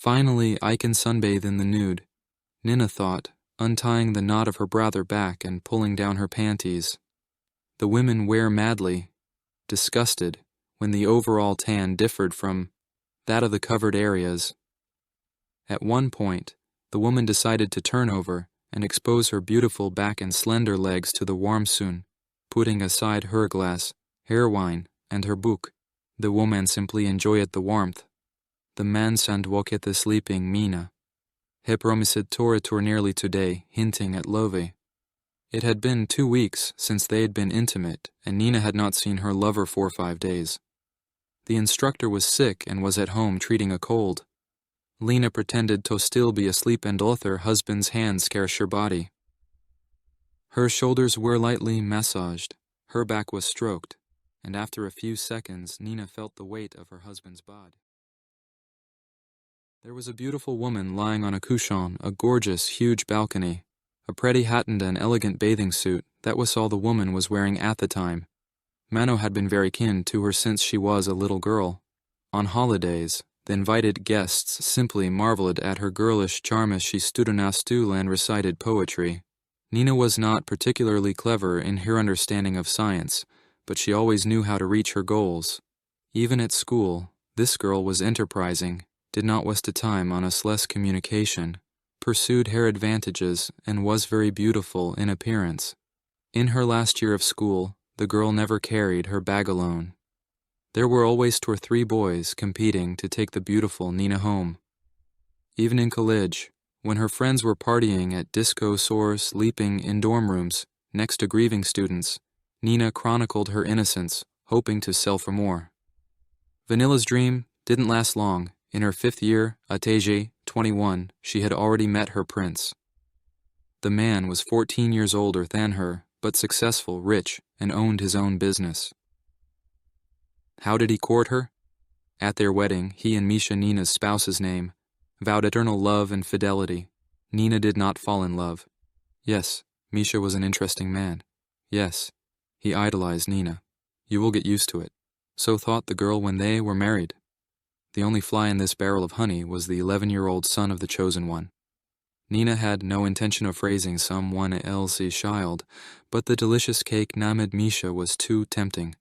Finally, I can sunbathe in the nude, Nina thought, untying the knot of her brother back and pulling down her panties. The women wear madly, disgusted, when the overall tan differed from that of the covered areas. At one point, the woman decided to turn over and expose her beautiful back and slender legs to the warm sun, putting aside her glass, hair wine, and her book. The woman simply enjoyed the warmth. The man sandwalked the sleeping Mina. He promised to return nearly today, hinting at love. It had been 2 weeks since they had been intimate, and Nina had not seen her lover for 5 days. The instructor was sick and was at home treating a cold. Lena pretended to still be asleep and let her husband's hands caress her body. Her shoulders were lightly massaged, her back was stroked, and after a few seconds Nina felt the weight of her husband's body. There was a beautiful woman lying on a cushion, a gorgeous, huge balcony, a pretty hat and an elegant bathing suit. That was all the woman was wearing at the time. Mano had been very kin to her since she was a little girl. On holidays, the invited guests simply marveled at her girlish charm as she stood on a stool and recited poetry. Nina was not particularly clever in her understanding of science, but she always knew how to reach her goals. Even at school, this girl was enterprising, did not waste time on useless communication, pursued her advantages, and was very beautiful in appearance. In her last year of school, the girl never carried her bag alone. There were always 2 or 3 boys competing to take the beautiful Nina home. Even in college, when her friends were partying at discos or sleeping in dorm rooms next to grieving students, Nina chronicled her innocence, hoping to sell for more. Vanilla's dream didn't last long. In her 5th year, at age 21, she had already met her prince. The man was 14 years older than her, but successful, rich, and owned his own business. How did he court her? At their wedding, he and Misha, Nina's spouse's name, vowed eternal love and fidelity. Nina did not fall in love. Yes, Misha was an interesting man. Yes, he idolized Nina. You will get used to it. So thought the girl when they were married. The only fly in this barrel of honey was the 11-year-old son of the chosen one. Nina had no intention of raising someone else's child, but the delicious cake named Misha was too tempting.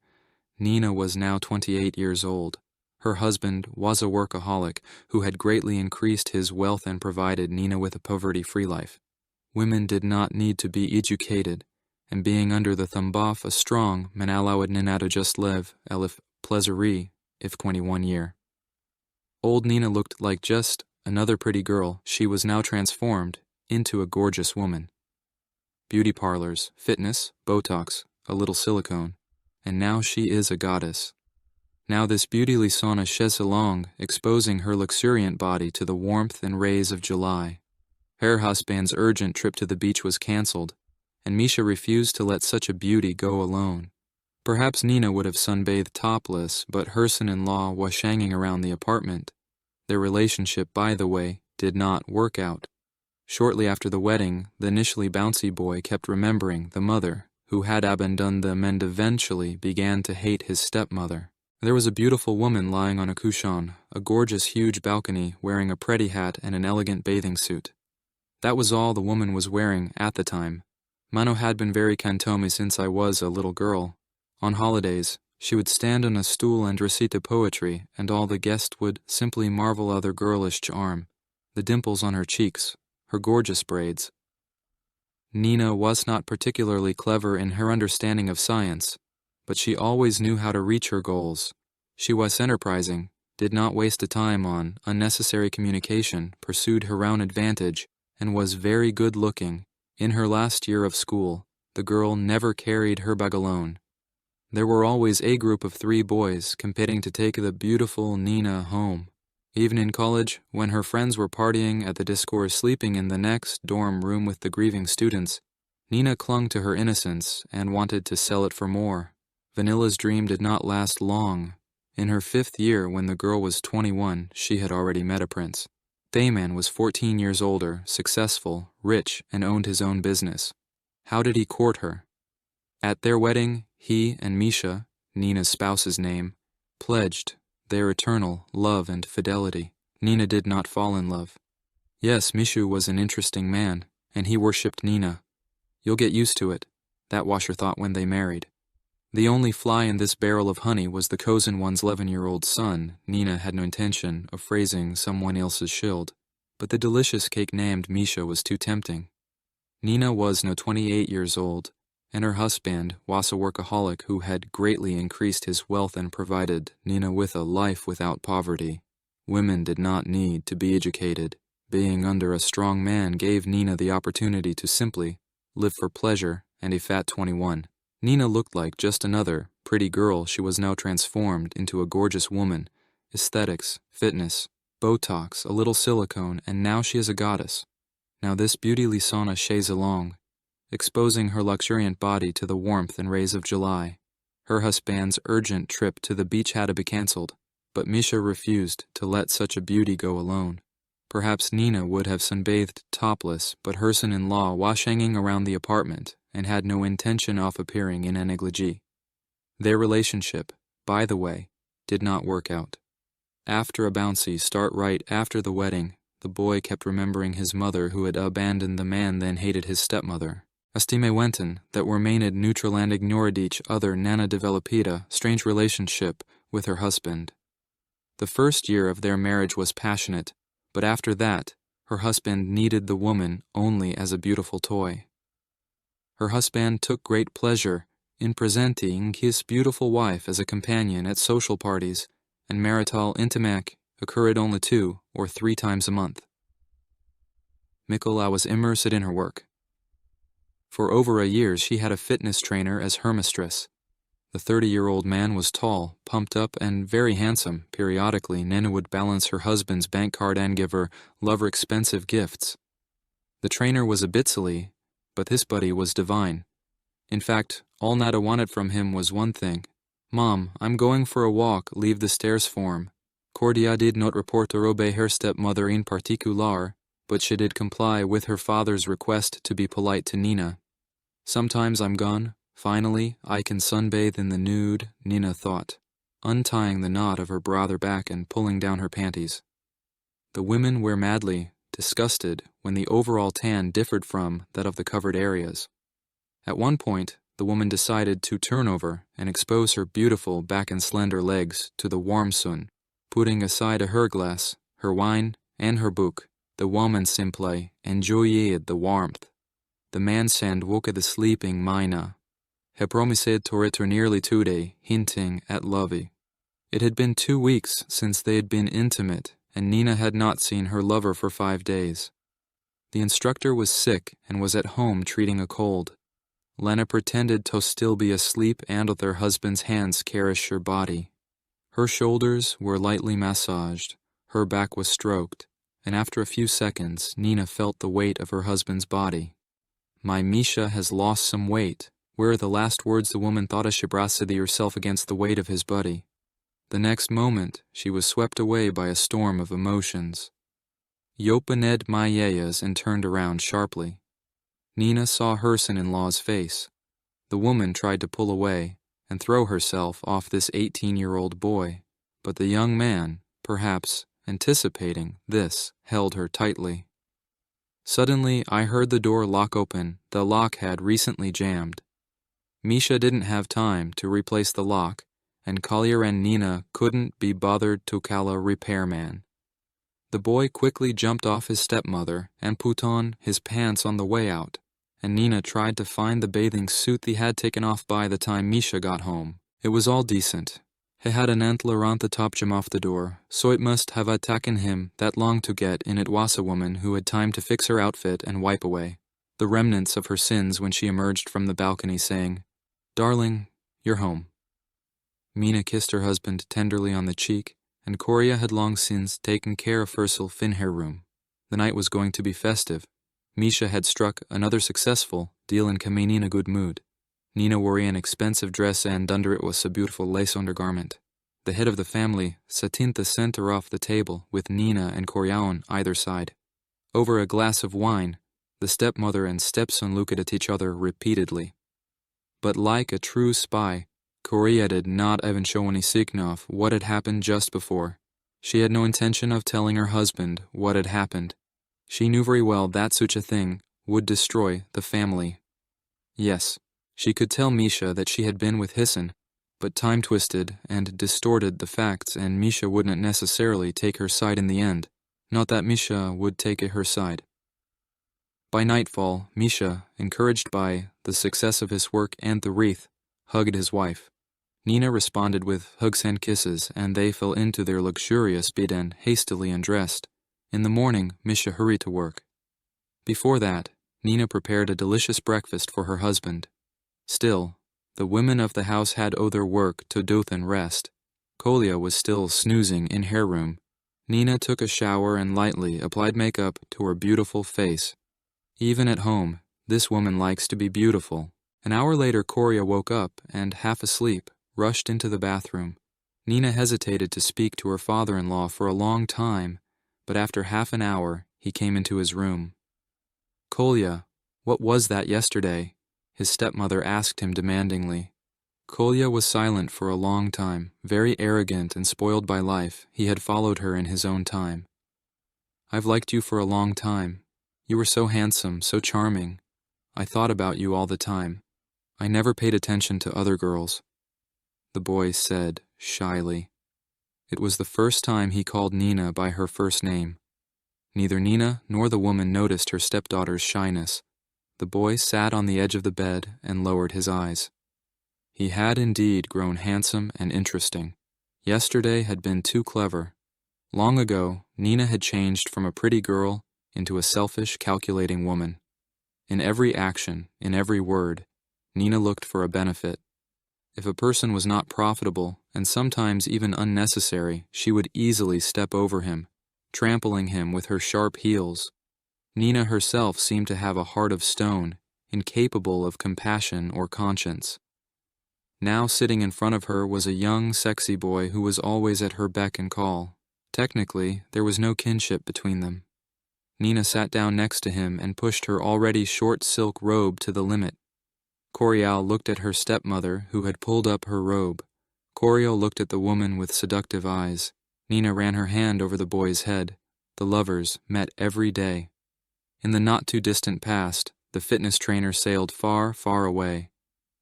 Nina was now 28 years old. Her husband was a workaholic who had greatly increased his wealth and provided Nina with a poverty-free life. Women did not need to be educated, and being under the thumb of a strong man allowed Nina to just live, elif plaiserie, if 21 year. Old Nina looked like just another pretty girl. She was now transformed into a gorgeous woman. Beauty parlors, fitness, Botox, a little silicone, and now she is a goddess. Now this beauty sauna chaise along, exposing her luxuriant body to the warmth and rays of July. Her husband's urgent trip to the beach was cancelled, and Misha refused to let such a beauty go alone. Perhaps Nina would have sunbathed topless, but her son-in-law was hanging around the apartment. Their relationship, by the way, did not work out. Shortly after the wedding, the initially bouncy boy kept remembering the mother, who had abandoned them and eventually began to hate his stepmother. There was a beautiful woman lying on a cushion, a gorgeous huge balcony, wearing a pretty hat and an elegant bathing suit. That was all the woman was wearing at the time. Mano had been very kind to me since I was a little girl. On holidays, she would stand on a stool and recite poetry, and all the guests would simply marvel at her girlish charm, the dimples on her cheeks, her gorgeous braids. Nina was not particularly clever in her understanding of science, but she always knew how to reach her goals. She was enterprising, did not waste time on unnecessary communication, pursued her own advantage, and was very good-looking. In her last year of school, the girl never carried her bag alone. There were always a group of 3 boys competing to take the beautiful Nina home. Even in college, when her friends were partying at the disco or sleeping in the next dorm room with the grieving students, Nina clung to her innocence and wanted to sell it for more. Vanilla's dream did not last long. In her 5th year, when the girl was 21, she had already met a prince. Thayman was 14 years older, successful, rich, and owned his own business. How did he court her? At their wedding, he and Misha, Nina's spouse's name, pledged their eternal love and fidelity. Nina did not fall in love. Yes, Mishu was an interesting man, and he worshipped Nina. You'll get used to it, that washer thought when they married. The only fly in this barrel of honey was the chosen one's 11-year-old son. Nina had no intention of phrasing someone else's shield, but the delicious cake named Misha was too tempting. Nina was now 28 years old, and her husband was a workaholic who had greatly increased his wealth and provided Nina with a life without poverty. Women did not need to be educated. Being under a strong man gave Nina the opportunity to simply live for pleasure and a fat 21. Nina looked like just another pretty girl. She was now transformed into a gorgeous woman. Aesthetics, fitness, Botox, a little silicone, and now she is a goddess. Now this beauty Lisana chaise along, exposing her luxuriant body to the warmth and rays of July. Her husband's urgent trip to the beach had to be cancelled, but Misha refused to let such a beauty go alone. Perhaps Nina would have sunbathed topless, but her son-in-law was hanging around the apartment and had no intention of appearing in a negligee. Their relationship, by the way, did not work out. After a bouncy start right after the wedding, the boy kept remembering his mother who had abandoned the man, then hated his stepmother. Estime wenten that remained neutral and ignored each other. Nana developed a strange relationship with her husband. The first year of their marriage was passionate, but after that, her husband needed the woman only as a beautiful toy. Her husband took great pleasure in presenting his beautiful wife as a companion at social parties, and marital intimacy occurred only 2 or 3 times a month. Mikola was immersed in her work. For over a year she had a fitness trainer as her mistress. The 30-year-old man was tall, pumped up, and very handsome. Periodically, Nina would balance her husband's bank card and give her lover expensive gifts. The trainer was a bit silly, but this buddy was divine. In fact, all Nada wanted from him was one thing. "Mom, I'm going for a walk, leave the stairs form." Cordia did not report or obey her stepmother in particular, but she did comply with her father's request to be polite to Nina. "Sometimes I'm gone. Finally, I can sunbathe in the nude," Nina thought, untying the knot of her brother back and pulling down her panties. The women were madly disgusted when the overall tan differed from that of the covered areas. At one point, the woman decided to turn over and expose her beautiful back and slender legs to the warm sun. Putting aside her glass, her wine, and her book, the woman simply enjoyed the warmth. The man sand woke at the sleeping Mina. He promised to return nearly today, hinting at Lovey. It had been 2 weeks since they had been intimate, and Nina had not seen her lover for 5 days. The instructor was sick and was at home treating a cold. Lena pretended to still be asleep and with her husband's hands caressed her body. Her shoulders were lightly massaged, her back was stroked, and after a few seconds, Nina felt the weight of her husband's body. "My Misha has lost some weight," were the last words the woman thought as she braced herself against the weight of his body. The next moment, she was swept away by a storm of emotions. Yopaned Mayayas and turned around sharply. Nina saw her son-in-law's face. The woman tried to pull away and throw herself off this 18-year-old boy, but the young man, perhaps anticipating this, held her tightly. Suddenly, I heard the door lock open. The lock had recently jammed. Misha didn't have time to replace the lock, and Collier and Nina couldn't be bothered to call a repairman. The boy quickly jumped off his stepmother and put on his pants on the way out, and Nina tried to find the bathing suit he had taken off by the time Misha got home. It was all decent. He had an antler on the top jam off the door, so it must have taken him that long to get in. It was a woman who had time to fix her outfit and wipe away the remnants of her sins when she emerged from the balcony saying, "Darling, you're home." Mina kissed her husband tenderly on the cheek, and Korea had long since taken care of herself in her room. The night was going to be festive. Misha had struck another successful deal and came in a good mood. Nina wore an expensive dress and under it was a beautiful lace undergarment. The head of the family sat in the center of the table with Nina and Korea on either side. Over a glass of wine, the stepmother and stepson looked at each other repeatedly. But like a true spy, Korea did not even show any sign of what had happened just before. She had no intention of telling her husband what had happened. She knew very well that such a thing would destroy the family. Yes, she could tell Misha that she had been with Hisson, but time twisted and distorted the facts, and Misha wouldn't necessarily take her side in the end. Not that Misha would take her side. By nightfall, Misha, encouraged by the success of his work and the wreath, hugged his wife. Nina responded with hugs and kisses, and they fell into their luxurious bed and hastily undressed. In the morning, Misha hurried to work. Before that, Nina prepared a delicious breakfast for her husband. Still, the women of the house had owed their work to doth and rest. Kolya was still snoozing in her room. Nina took a shower and lightly applied makeup to her beautiful face. Even at home, this woman likes to be beautiful. An hour later, Kolya woke up and, half asleep, rushed into the bathroom. Nina hesitated to speak to her father-in-law for a long time, but after half an hour, he came into his room. "Kolya, what was that yesterday?" his stepmother asked him demandingly. Kolya was silent for a long time. Very arrogant and spoiled by life, he had followed her in his own time. "I've liked you for a long time. You were so handsome, so charming. I thought about you all the time. I never paid attention to other girls," the boy said shyly. It was the first time he called Nina by her first name. Neither Nina nor the woman noticed her stepdaughter's shyness. The boy sat on the edge of the bed and lowered his eyes. He had indeed grown handsome and interesting. Yesterday had been too clever. Long ago, Nina had changed from a pretty girl into a selfish, calculating woman. In every action, in every word, Nina looked for a benefit. If a person was not profitable, and sometimes even unnecessary, she would easily step over him, trampling him with her sharp heels. Nina herself seemed to have a heart of stone, incapable of compassion or conscience. Now sitting in front of her was a young, sexy boy who was always at her beck and call. Technically, there was no kinship between them. Nina sat down next to him and pushed her already short silk robe to the limit. Coriol looked at her stepmother, who had pulled up her robe. Coriol looked at the woman with seductive eyes. Nina ran her hand over the boy's head. The lovers met every day. In the not-too-distant past, the fitness trainer sailed far, far away.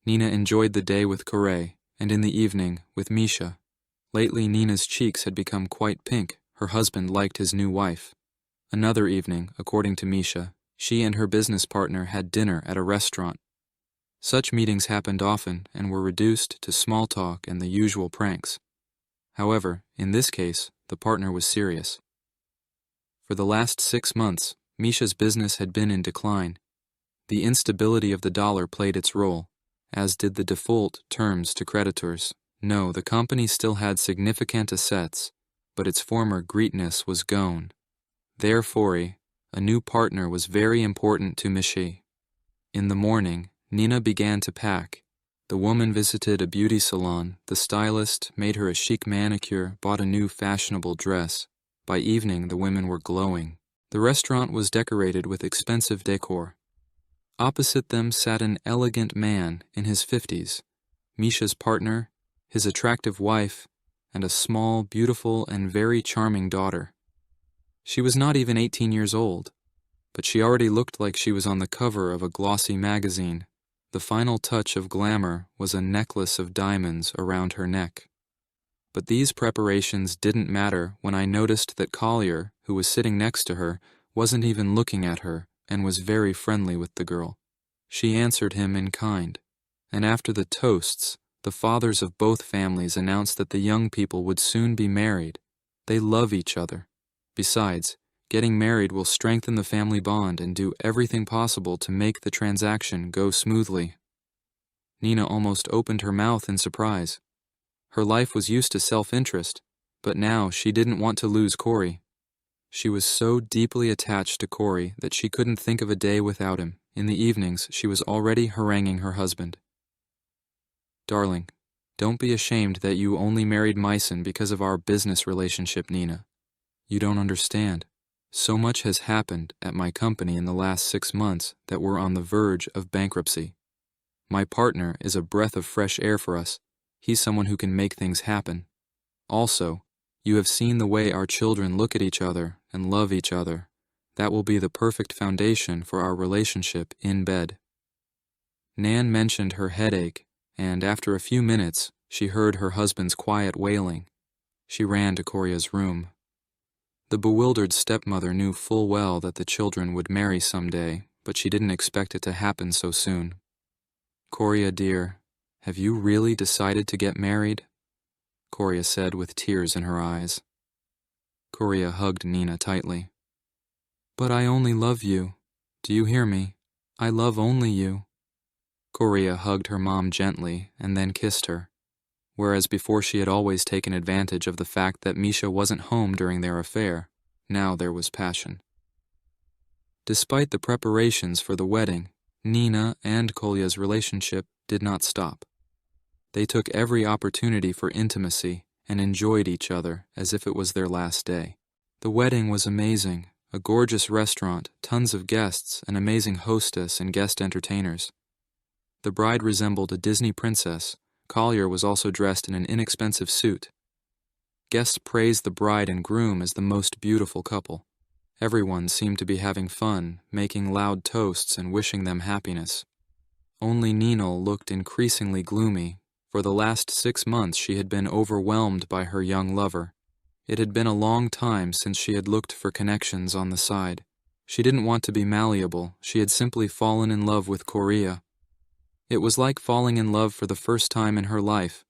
Nina enjoyed the day with Corey, and in the evening, with Misha. Lately, Nina's cheeks had become quite pink. Her husband liked his new wife. Another evening, according to Misha, she and her business partner had dinner at a restaurant. Such meetings happened often and were reduced to small talk and the usual pranks. However, in this case, the partner was serious. For the last 6 months, Misha's business had been in decline. The instability of the dollar played its role, as did the default terms to creditors. No, the company still had significant assets, but its former greatness was gone. Therefore, a new partner was very important to Misha. In the morning, Nina began to pack. The woman visited a beauty salon, the stylist made her a chic manicure, bought a new fashionable dress. By evening, the women were glowing. The restaurant was decorated with expensive decor. Opposite them sat an elegant man in his 50s, Misha's partner, his attractive wife, and a small, beautiful, and very charming daughter. She was not even 18 years old, but she already looked like she was on the cover of a glossy magazine. The final touch of glamour was a necklace of diamonds around her neck. But these preparations didn't matter when I noticed that Collier, who was sitting next to her, wasn't even looking at her and was very friendly with the girl. She answered him in kind, and after the toasts, the fathers of both families announced that the young people would soon be married. They love each other. Besides, getting married will strengthen the family bond and do everything possible to make the transaction go smoothly. Nina almost opened her mouth in surprise. Her life was used to self-interest, but now she didn't want to lose Corey. She was so deeply attached to Corey that she couldn't think of a day without him. In the evenings, she was already haranguing her husband. "Darling, don't be ashamed that you only married Myson because of our business relationship, Nina. You don't understand. So much has happened at my company in the last 6 months that we're on the verge of bankruptcy. My partner is a breath of fresh air for us. He's someone who can make things happen. Also, You have seen the way our children look at each other and love each other. That will be the perfect foundation for our relationship in bed." Nan mentioned her headache, and after a few minutes, she heard her husband's quiet wailing. She ran to Coria's room. The bewildered stepmother knew full well that the children would marry someday, but she didn't expect it to happen so soon. "Coria, dear, have you really decided to get married?" Coria said with tears in her eyes. Coria hugged Nina tightly. "But I only love you. Do you hear me? I love only you." Coria hugged her mom gently and then kissed her, whereas before she had always taken advantage of the fact that Misha wasn't home during their affair. Now there was passion. Despite the preparations for the wedding, Nina and Kolya's relationship did not stop. They took every opportunity for intimacy and enjoyed each other as if it was their last day. The wedding was amazing, a gorgeous restaurant, tons of guests, an amazing hostess and guest entertainers. The bride resembled a Disney princess. Collier was also dressed in an inexpensive suit. Guests praised the bride and groom as the most beautiful couple. Everyone seemed to be having fun, making loud toasts and wishing them happiness. Only Nina looked increasingly gloomy. For the last 6 months she had been overwhelmed by her young lover. It had been a long time since she had looked for connections on the side. She didn't want to be malleable. She had simply fallen in love with Coria. It was like falling in love for the first time in her life,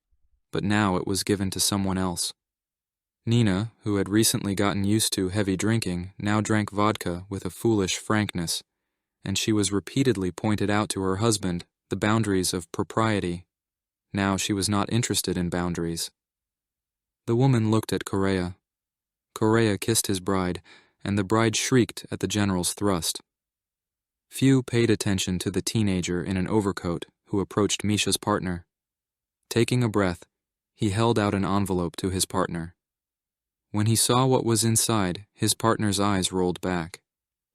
but now it was given to someone else. Nina, who had recently gotten used to heavy drinking, now drank vodka with a foolish frankness, and she was repeatedly pointed out to her husband the boundaries of propriety. Now she was not interested in boundaries. The woman looked at Correa. Correa kissed his bride, and the bride shrieked at the general's thrust. Few paid attention to the teenager in an overcoat who approached Misha's partner. Taking a breath, he held out an envelope to his partner. When he saw what was inside, his partner's eyes rolled back.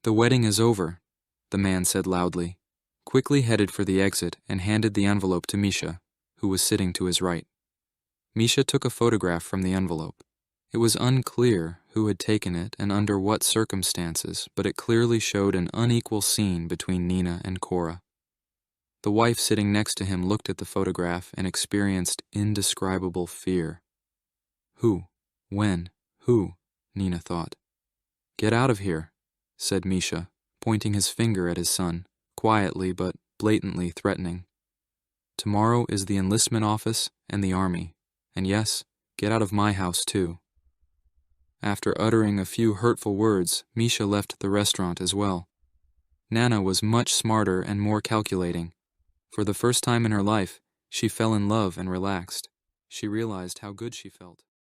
"The wedding is over," the man said loudly, quickly headed for the exit and handed the envelope to Misha, who was sitting to his right. Misha took a photograph from the envelope. It was unclear who had taken it and under what circumstances, but it clearly showed an unequal scene between Nina and Cora. The wife sitting next to him looked at the photograph and experienced indescribable fear. Who? When? Who? Nina thought. "Get out of here," said Misha, pointing his finger at his son, quietly but blatantly threatening. "Tomorrow is the enlistment office and the army, and yes, get out of my house too." After uttering a few hurtful words, Misha left the restaurant as well. Nana was much smarter and more calculating. For the first time in her life, she fell in love and relaxed. She realized how good she felt.